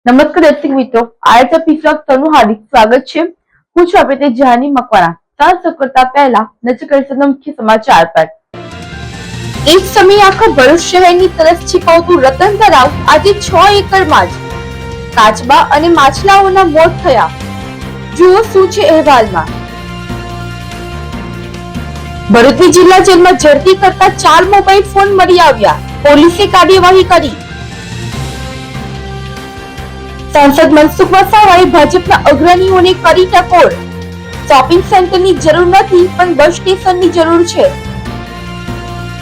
નમસ્કાર દર્શક મિત્રો, આરએચ એપિસોડ તનું હાર્દિક સ્વાગત છે। હું છું આપણે જાની મકવાણા। ચાલો કરતા પહેલા નજર કરીશું મુખ્ય સમાચાર પર। એક સમયે આખા ભરૂચ શહેરની તરસ છીપાવતું રતન તળાવ આજે 6 એકરમાં જ કાચબા અને માછલાઓના મોત થયા। જુઓ શું છે અહેવાલમાં। ભરૂચની જિલ્લા જેલમાં ઝડપી કરતા 4 મોબાઈલ ફોન મળી આવ્યા। પોલીસે કાર્યવાહી કરી। सांसद मनसुख वसावाए भाजपना अग्रणीओने करी टकोर। शॉपिंग सेंटरनी जरूर नहीं पण बस स्टेशननी जरूर छे।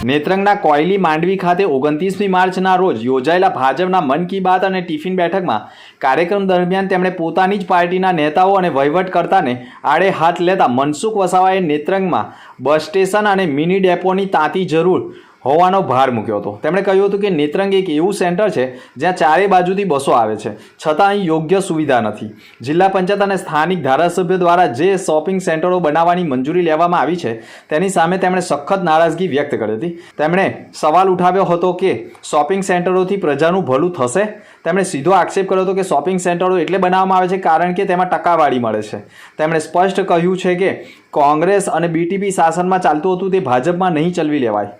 नेत्रंगना कोयली मांडवी खाते 29મી માર્ચના રોજ યોજાયેલા ભાજપના મન કી બાત અને ટિફિન બેઠકમાં કાર્યક્રમ દરમિયાન તેમણે પોતાની જ પાર્ટીના નેતાઓ અને વહીવટકર્તાને આડે હાથ લેતા મનસુખ વસાવાએ નેત્રંગમાં બસ સ્ટેશન અને મિની ડેપોની તાતી જરૂર હોવાનો ભાર મૂક્યો હતો। તેમણે કહ્યું હતું કે નેત્રંગ એક એવું સેન્ટર છે જ્યાં ચારે બાજુથી બસો આવે છે, છતાં અહીં યોગ્ય સુવિધા નથી। જિલ્લા પંચાયત અને સ્થાનિક ધારાસભ્યો દ્વારા જે શોપિંગ સેન્ટરો બનાવવાની મંજૂરી લેવામાં આવી છે તેની સામે તેમણે સખત નારાજગી વ્યક્ત કરી હતી। તેમણે સવાલ ઉઠાવ્યો હતો કે શોપિંગ સેન્ટરોથી પ્રજાનું ભલું થશે। તેમણે સીધો આક્ષેપ કર્યો હતો કે શોપિંગ સેન્ટરો એટલે બનાવવામાં આવે છે કારણ કે તેમાં ટકાવારી મળે છે। તેમણે સ્પષ્ટ કહ્યું છે કે કોંગ્રેસ અને બીટીપી શાસનમાં ચાલતું હતું તે ભાજપમાં નહીં ચલવી લેવાય।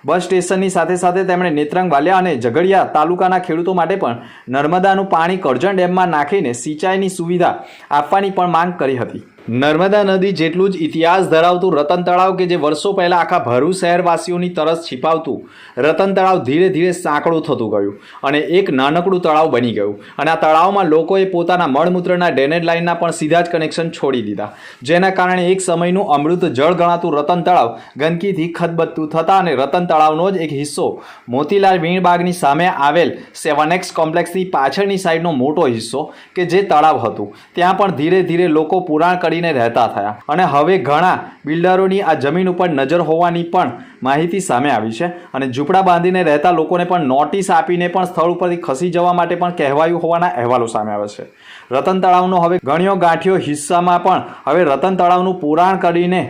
બસ સ્ટેશનની સાથે સાથે તેમણે નેત્રંગ, વાલિયા અને ઝઘડિયા તાલુકાના ખેડૂતો માટે પણ નર્મદાનું પાણી કરજણ ડેમમાં નાખીને સિંચાઈની સુવિધા આપવાની પણ માંગ કરી હતી। નર્મદા નદી જેટલું જ ઇતિહાસ ધરાવતું રતન તળાવ કે જે વર્ષો પહેલાં આખા ભરૂચ શહેરવાસીઓની તરસ છીપાવતું રતન તળાવ ધીરે ધીરે સાંકડું થતું ગયું અને એક નાનકડું તળાવ બની ગયું અને આ તળાવમાં લોકોએ પોતાના મળમૂત્રના ડ્રેનેજ લાઇનના પણ સીધા જ કનેક્શન છોડી દીધા, જેના કારણે એક સમયનું અમૃત જળ ગણાતું રતન તળાવ ગંદકીથી ખદબદતું થતાં અને રતન તળાવનો જ એક હિસ્સો મોતીલાલ વીણબાગની સામે આવેલ 7X કોમ્પ્લેક્સની પાછળની સાઈડનો મોટો હિસ્સો કે જે તળાવ હતું ત્યાં પણ ધીરે ધીરે લોકો પુરાણ કરીને રહેતા થયા અને હવે ઘણા બિલ્ડરોની આ જમીન ઉપર નજર હોવાની પણ માહિતી સામે આવી છે અને ઝૂંપડા બાંધીને રહેતા લોકોને પણ નોટિસ આપીને પણ સ્થળ ઉપરથી ખસી જવા માટે પણ કહેવાયું હોવાના અહેવાલો સામે આવે છે। રતન તળાવનો હવે ગણ્યો ગાંઠ્યો હિસ્સામાં પણ હવે રતન તળાવનું પુરાણ કરીને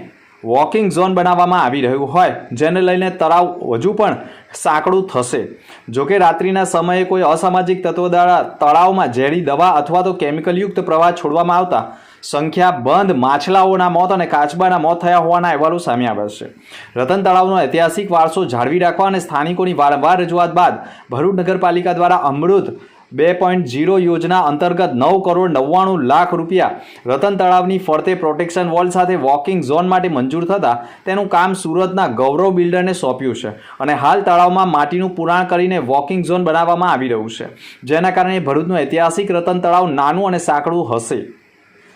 વોકિંગ ઝોન બનાવવામાં આવી રહ્યું હોય જેને લઈને તળાવ હજુ પણ સાંકડું થશે। જોકે રાત્રિના સમયે કોઈ અસામાજિક તત્વો દ્વારા તળાવમાં ઝેરી દવા અથવા તો કેમિકલયુક્ત પ્રવાહ છોડવામાં આવતા સંખ્યાબંધ માછલાઓના મોત અને કાચબાના મોત થયા હોવાના અહેવાલો સામે આવ્યા છે। રતન તળાવનો ઐતિહાસિક વારસો જાળવી રાખવા અને સ્થાનિકોની વારંવાર રજૂઆત બાદ ભરૂચ નગરપાલિકા દ્વારા અમૃત 2.0 યોજના અંતર્ગત 9 કરોડ 99 લાખ રૂપિયા રતન તળાવની ફરતે પ્રોટેક્શન વોલ સાથે વોકિંગ ઝોન માટે મંજૂર થતાં તેનું કામ સુરતના ગૌરવ બિલ્ડરને સોંપ્યું છે અને હાલ તળાવમાં માટીનું પુરાણ કરીને વોકિંગ ઝોન બનાવવામાં આવી રહ્યું છે, જેના કારણે ભરૂચનું ઐતિહાસિક રતન તળાવ નાનું અને સાંકડું હશે,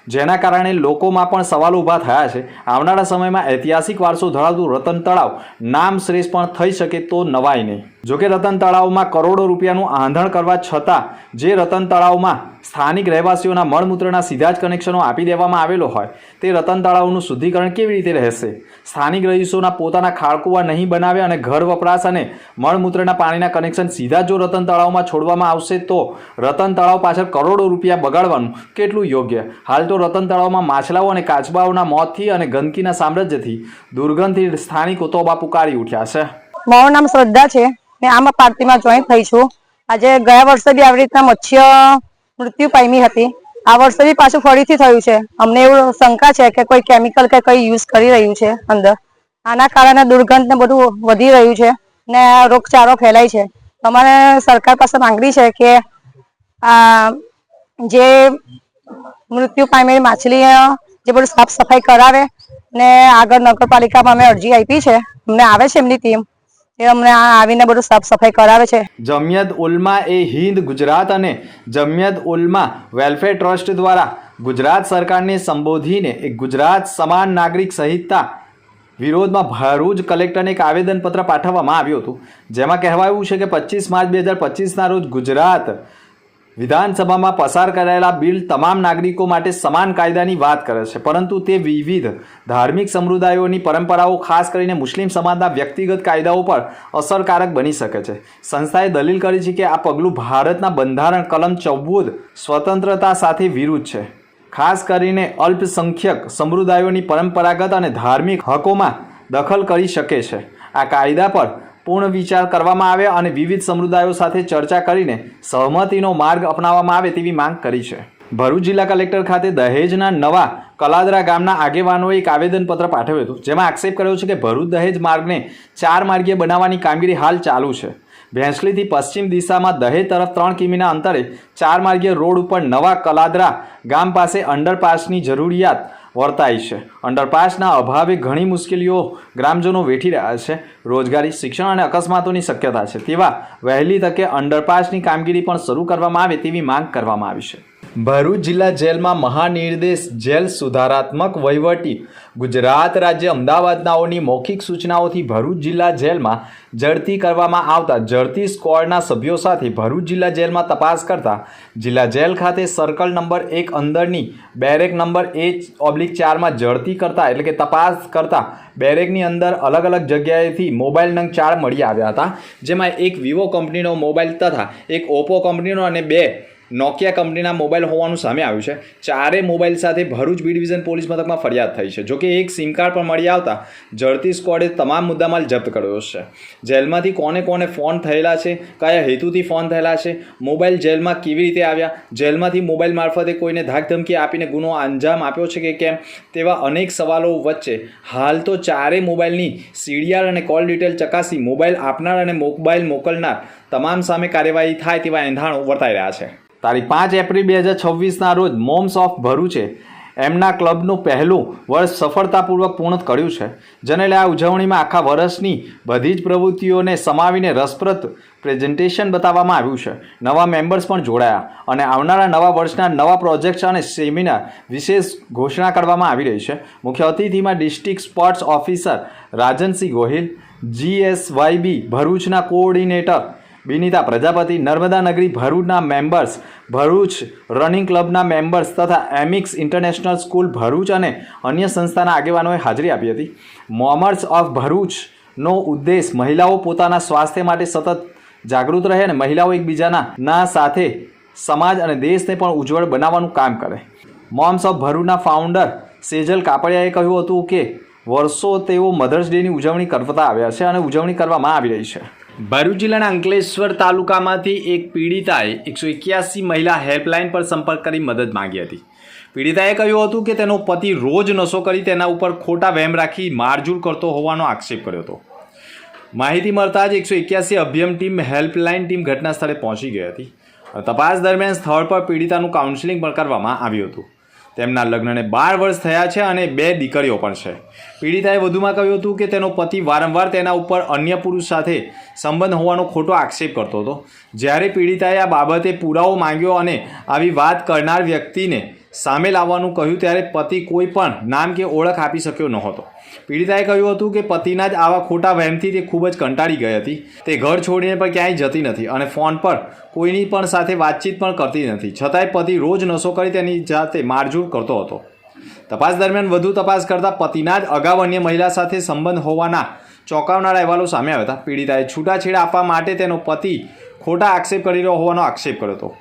જેના કારણે લોકોમાં પણ સવાલો ઊભા થયા છે। આવનારા સમયમાં ઐતિહાસિક વારસો ધરાવતું રતન તળાવ નામ શ્રેષ્ઠ પણ થઈ શકે તો નવાય નહીં। જોકે રતન તળાવમાં કરોડો રૂપિયાનું આંધણ કરવા છતાં જે રતન તળાવમાં સ્થાનિક રહેવાસીઓના મળમૂત્રના સીધા જ કનેક્શનો આપી દેવામાં આવેલો હોય તે રતન તળાવનું શુદ્ધિકરણ કેવી રીતે રહેશે? સ્થાનિક રહીશોના પોતાના ખાળકુવા નહીં બનાવે અને ઘર વપરાશ અને મળમૂત્રના પાણીના કનેક્શન સીધા જો રતન તળાવમાં છોડવામાં આવશે તો રતન તળાવ પાછળ કરોડો રૂપિયા બગાડવાનું કેટલું યોગ્ય? હાલ તો રતન તળાવમાં માછલાઓ અને કાચબાઓના મોતથી અને ગંદકીના સામ્રાજ્યથી દુર્ગંધથી સ્થાનિકો તોબા પુકારી ઉઠ્યા છે। મારું નામ શ્રદ્ધા છે ને આમાં પાર્ટીમાં જોઈન થઈ છું। આજે ગયા વર્ષે બી આવી રીતના મત્સ્ય મૃત્યુ પામી હતી, આ વર્ષે બી પાછું ફરીથી થયું છે। અમને એવું શંકા છે કે કોઈ કેમિકલ કે કોઈ યુઝ કરી રહ્યું છે અંદર, આના કારણે દુર્ગંધ ને બધું વધી રહ્યું છે ને રોગચાળો ફેલાય છે। અમારે સરકાર પાસે માંગણી છે કે આ જે મૃત્યુ પામેલી માછલી જે બધું સાફ સફાઈ કરાવે ને આગળ નગરપાલિકામાં અમે અરજી આપી છે, અમને આવે છે એમની ટીમ એ અમને આવીને બધું સાફ સફાઈ કરાવે છે। જમિયત ઉલમા એ હિન્દ ગુજરાત અને જમિયત ઉલમા વેલફેર ટ્રસ્ટ દ્વારા ગુજરાત સરકારને સંબોધીને એક ગુજરાત સમાન નાગરિક સંહિતા વિરોધમાં ભરૂચ કલેક્ટરને એક આવેદનપત્ર પાઠવવામાં આવ્યું હતું, જેમાં કહેવાયું છે કે 25 માર્ચ 2025ના રોજ ગુજરાત વિધાનસભામાં પસાર કરાયેલા બિલ તમામ નાગરિકો માટે સમાન કાયદાની વાત કરે છે, પરંતુ તે વિવિધ ધાર્મિક સમુદાયોની પરંપરાઓ ખાસ કરીને મુસ્લિમ સમાજના વ્યક્તિગત કાયદાઓ પર અસરકારક બની શકે છે। સંસ્થાએ દલીલ કરી છે કે આ પગલું ભારતના બંધારણ કલમ 14 સ્વતંત્રતા સાથે વિરુદ્ધ છે, ખાસ કરીને અલ્પસંખ્યક સમુદાયોની પરંપરાગત અને ધાર્મિક હકોમાં દખલ કરી શકે છે। આ કાયદા પર પૂર્ણ વિચાર કરવામાં આવે અને વિવિધ સમુદાયો સાથે ચર્ચા કરીને સહમતિનો માર્ગ અપનાવવામાં આવે તેવી માંગ કરી છે. ભરૂચ જિલ્લા કલેક્ટર ખાતે દહેજના નવા કલાદરા ગામના આગેવાનોએ એક આવેદનપત્ર પાઠવ્યું હતું, જેમાં આક્ષેપ કર્યો છે કે ભરૂચ દહેજ માર્ગને 4 માર્ગીય બનાવવાની કામગીરી હાલ ચાલુ છે. ભેંસલીથી પશ્ચિમ દિશામાં દહેજ તરફ 3 કિમીના અંતરે 4 માર્ગીય રોડ ઉપર નવા કલાદરા ગામ પાસે અંડરપાસની જરૂરિયાત વર્તાય છે. અંડરપાસના અભાવે ઘણી મુશ્કેલીઓ ગ્રામજનો વેઠી રહ્યા છે. રોજગારી, શિક્ષણ અને અકસ્માતોની શક્યતા છે, તેવા વહેલી તકે અંડરપાસની કામગીરી પણ શરૂ કરવામાં આવે તેવી માંગ કરવામાં આવી છે. ભરૂચ જિલ્લા જેલમાં મહાનિર્દેશ જેલ સુધારાત્મક વહીવટી ગુજરાત રાજ્ય અમદાવાદનાઓની મૌખિક સૂચનાઓથી ભરૂચ જિલ્લા જેલમાં ઝડપી કરવામાં આવતા ઝડપી સ્ક્વોડના સભ્યો સાથે ભરૂચ જિલ્લા જેલમાં તપાસ કરતા જિલ્લા જેલ ખાતે સર્કલ નંબર 1 અંદરની બેરેક નંબર A/4માં ઝડપી કરતા એટલે કે તપાસ કરતા બેરેકની અંદર અલગ અલગ જગ્યાએથી મોબાઈલ નંગ 4 મળી આવ્યા હતા, જેમાં એક વિવો કંપનીનો મોબાઈલ તથા એક ઓપ્પો કંપનીનો અને 2 નોકિયા કંપનીના મોબાઈલ હોવાનું સામે આવ્યું છે. 4 મોબાઈલ સાથે ભરૂચ બી ડિવિઝન પોલીસ મથકમાં ફરિયાદ થઈ છે. જોકે એક સિમ કાર્ડ પણ મળી આવતા ઝડપી સ્ક્વોડે તમામ મુદ્દામાલ જપ્ત કર્યો છે. જેલમાંથી કોને કોને ફોન થયેલા છે, કયા હેતુથી ફોન થયેલા છે, મોબાઈલ જેલમાં કેવી રીતે આવ્યા, જેલમાંથી મોબાઈલ મારફતે કોઈને ધાકધમકી આપીને ગુનો અંજામ આપ્યો છે કે કેમ, તેવા અનેક સવાલો વચ્ચે હાલ તો 4 મોબાઈલની સીડીઆર અને કોલ ડિટેલ ચકાસી મોબાઈલ આપનાર અને મોબાઈલ મોકલનાર તમામ સામે કાર્યવાહી થાય તેવા એંધાણો વર્તાઈ રહ્યા છે. તારીખ 5 એપ્રિલ 2026ના રોજ મોમ્સ ઓફ ભરૂચે એમના ક્લબનું પહેલું વર્ષ સફળતાપૂર્વક પૂર્ણ કર્યું છે, જેને લઈ આ ઉજવણીમાં આખા વર્ષની બધી જ પ્રવૃત્તિઓને સમાવીને રસપ્રદ પ્રેઝન્ટેશન બતાવવામાં આવ્યું છે. નવા મેમ્બર્સ પણ જોડાયા અને આવનારા નવા વર્ષના નવા પ્રોજેક્ટ્સ અને સેમિનાર વિશેષ ઘોષણા કરવામાં આવી રહી છે. મુખ્ય અતિથિમાં district sports officer Rajansinh Gohil, GSYB ભરૂચના કોઓર્ડિનેટર બિનિતા પ્રજાપતિ, નર્મદા નગરી ભરૂચના મેમ્બર્સ, ભરૂચ રનિંગ ક્લબના મેમ્બર્સ તથા એમિક્સ ઇન્ટરનેશનલ સ્કૂલ ભરૂચ અને અન્ય સંસ્થાના આગેવાનોએ હાજરી આપી હતી. મોમર્સ ઓફ ભરૂચનો ઉદ્દેશ મહિલાઓ પોતાના સ્વાસ્થ્ય માટે સતત જાગૃત રહે અને મહિલાઓ એકબીજાના સાથે સમાજ અને દેશને પણ ઉજ્જવળ બનાવવાનું કામ કરે. મોમ્સ ઓફ ભરૂચના ફાઉન્ડર સેજલ કાપડિયાએ કહ્યું હતું કે વર્ષો તેઓ મધર્સ ડેની ઉજવણી કરતા આવ્યા છે અને ઉજવણી કરવામાં આવી રહી છે. ભરૂચ જિલ્લાના અંકલેશ્વર તાલુકામાંથી એક પીડિતાએ 181 મહિલા હેલ્પલાઇન પર સંપર્ક કરી મદદ માંગી હતી. પીડિતાએ કહ્યું હતું કે તેનો પતિ રોજ નશો કરી તેના ઉપર ખોટા વહેમ રાખી મારઝૂડ કરતો હોવાનો આક્ષેપ કર્યો હતો. માહિતી મળતા જ 181 અભિયમ ટીમ હેલ્પલાઇન ટીમ ઘટના સ્થળે પહોંચી ગઈ હતી. તપાસ દરમિયાન સ્થળ પર પીડિતાનું કાઉન્સેલિંગ પણ કરવામાં આવ્યું હતું. તેમના લગ્નને 12 વર્ષ થયા છે અને 2 દીકરીઓ પણ છે. પીડિતાએ વધુમાં કહ્યું હતું કે તેનો પતિ વારંવાર તેના ઉપર અન્ય પુરુષ સાથે સંબંધ હોવાનો ખોટો આક્ષેપ કરતો હતો. જ્યારે પીડિતાએ આ બાબતે પુરાવો માંગ્યો અને આવી વાત કરનાર વ્યક્તિને સામે લાવવાનું કહ્યું ત્યારે પતિ કોઈ પણ નામ કે ઓળખ આપી શક્યો નહોતો. પીડિતાએ કહ્યું હતું કે પતિના જ આવા ખોટા વહેમથી તે ખૂબ જ કંટાળી ગઈ હતી. તે ઘર છોડીને પણ ક્યાંય જતી નથી અને ફોન પર કોઈની પણ સાથે વાતચીત પણ કરતી નથી. છતાંય પતિ રોજ નશો કરી તેની જાતે મારઝૂડ કરતો હતો. તપાસ દરમિયાન વધુ તપાસ કરતા પતિના જ અગાઉ અન્ય મહિલા સાથે સંબંધ હોવાના ચોંકાવનારા અહેવાલો સામે આવ્યા હતા. પીડિતાએ છૂટાછેડા આપવા માટે તેનો પતિ ખોટા આક્ષેપ કરી રહ્યો હોવાનો આક્ષેપ કર્યો હતો.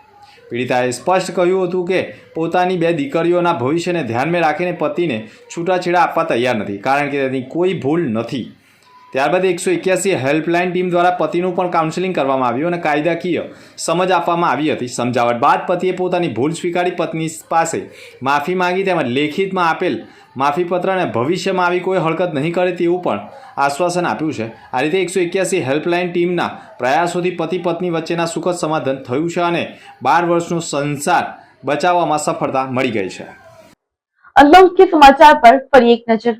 પીડિતાએ સ્પષ્ટ કહ્યું હતું કે પોતાની 2 દીકરીઓના ભવિષ્યને ધ્યાનમાં રાખીને પતિને છૂટાછેડા આપવા તૈયાર નથી, કારણ કે તેની કોઈ ભૂલ નથી. ત્યારબાદ 181 હેલ્પલાઇન ટીમ દ્વારા પતિનું પણ કાઉન્સેલિંગ કરવામાં આવ્યું અને કાયદાકીય સમજ આપવામાં આવી હતી. સમજાવટ બાદ પતિએ પોતાની ભૂલ સ્વીકારી પત્ની પાસે માફી માંગી, તેમજ લેખિતમાં આપેલ માફીપત્ર અને ભવિષ્યમાં આવી કોઈ હરકત નહીં કરે તેવું પણ આશ્વાસન આપ્યું છે. આ રીતે 181 હેલ્પલાઇન ટીમના પ્રયાસોથી પતિ પત્ની વચ્ચેના સુખદ સમાધાન થયું છે અને 12 વર્ષનો સંસાર બચાવવામાં સફળતા મળી ગઈ છે. અલૌકિક સમાચાર પર ફરી એક નજર.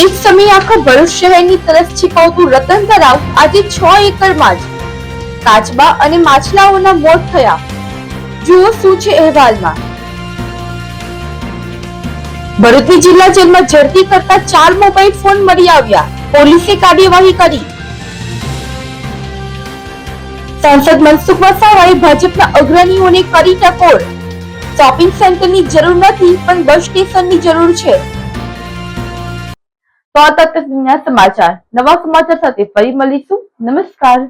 એક સમયે આખા ભરૂચ શહેરની તરસ છીપાવતું રતન તળાવ આજે 6 એકરમાં જ કાચબા અને માછલાઓના મોત થયા. જુઓ શું છે અહેવાલમાં. ભરૂચની જિલ્લા જેલમાં ઝડપી કરતા 4 મોબાઈલ ફોન મળી આવ્યા. પોલીસે કાર્યવાહી કરી. સાંસદ મનસુખ વસાવાએ ભાજપના અગ્રણીઓને કરી ટકોર. શોપિંગ સેન્ટરની જરૂર નથી પણ બસ સ્ટેશનની જરૂર છે. તો આ તક સમાચાર. નવા સમાચાર સાથે ફરી મળીશું. નમસ્કાર.